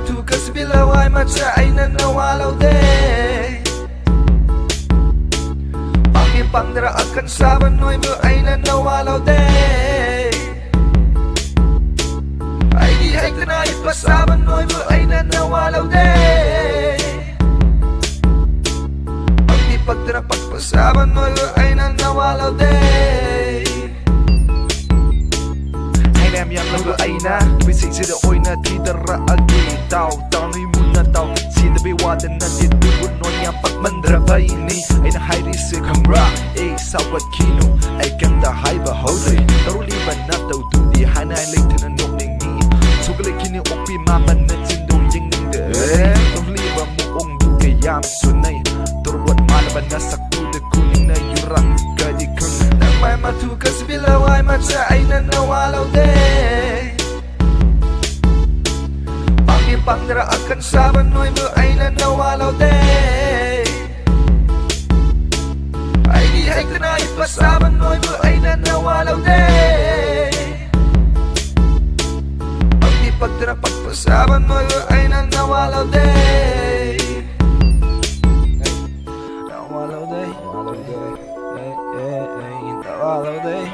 tu kasbila wai macha aina nawalau day Pangin pangdara akan saban noi mo aina nawalau day Ay di hay kanait pasaban noi mo aina nawalau day Pangin pagdara pagpasaban noi mo aina nawalau day Em yang lâu ai na vìสิ่งที่เราโอยนาที่ตระอักเกตาวตาวในมุนนาตาวสิ่งที่ว่าแต่นั่นที่ดูบนนอยามปักมันระบายนี่ไอ้น่าไฮริสคำรักไอ้สาววัดคิโนไอ้กันตาไฮบะฮาวเลยตรุลีบันนับตัวดูดีไฮน่าเล็กเท่านั้นนกนิ่งนี่สุกเล็กคินี่อกปีมามันนั่นจินดูยังนิ่งเด้อตรุลีบันมุองดูแกยามสุนัยตรวจมาแล้วบันนัสักดูเด็กคุณในยุรักกะดิคังนั่งไม่มาถูกกสบิลาวายมาจะไอ้นั่นน่าวาลาวเดPangdara akan saban noi mo aina nawalau day Ay di hay kanait pasaban noi mo aina nawalau day Pag di pagdara pagpasaban noi mo aina nawalau day Nawalau day Nawalau day Nawalau day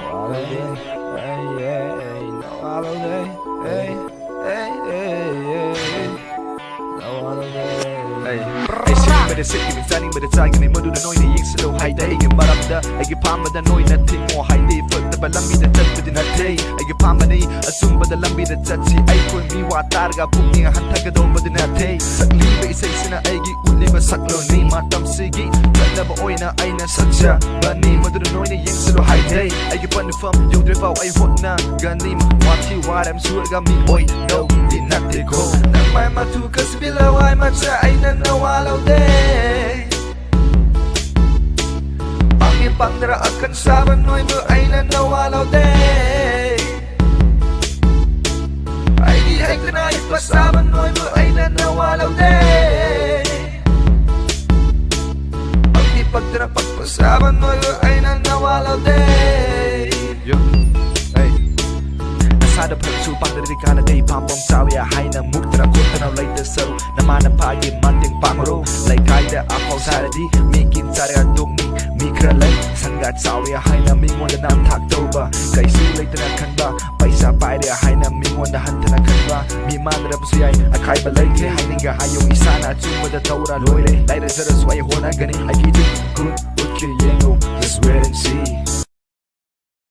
ไม่ได้เซ็ตกินจานี่ไม่ได้ใจกันในมือดูน้อยในยิ่งสโลว์ไฮได้ไอ้มารับได้ไอ้พามาได้น้อยนัดทิ้งหัวไฮได้ฝึกแต่บัลลังก์มีแต่จัดเป็นนัดเทไอ้พามาได้สุ่มบัลลังก์มีแต่จัดที่ไอ้คนมีว่าตาร์กับพวกนี้หันทักกระโดดบัลลังก์เทสักลีไปใส่สนะไอ้กิอุ่นเลยมาสักโลนี่มาทำสิ่งจัดแล้วบ่โอยนะไอ้น่ะสัจจะบันนี้มาดูน้อยในยิ่งสโลว์ไฮได้ไอ้ปันฟัมยกเรือเฝ้าไอ้หัวหน้ากันนี่มาว่าที่ว่าแรมสวยกับมีโอยโนดินัดเทโกนั่งไม่มาถูกกสบิลาวายมาจะไอ้นั่นน่าวาลาวเดPangin pangdara akan saban noi mo aina nawalau day Ay di hay kanait pasaban noi mo aina nawalau day Pag di pagdara pagpasaban noi mo aina nawalau day Sada pagsu pangdari ka na day pampong sawi hay na muktra ko tanaw lay da saru Namana pagi manting pangro Lay kaya apaw saradi Mikin sari adong ni Mikra lay Sangat sawi hay na mingwan da nam tak tau ba Kay sulay tanakan ba Paisa pairi hay na mingwan da han tanakan ba Miman da pasuyay Akay balay ke hay ninga hayong isa na Tsuma da tawra loy lay Lay da sarasway hona gani Ay kitin kun utke yengo Just wait and see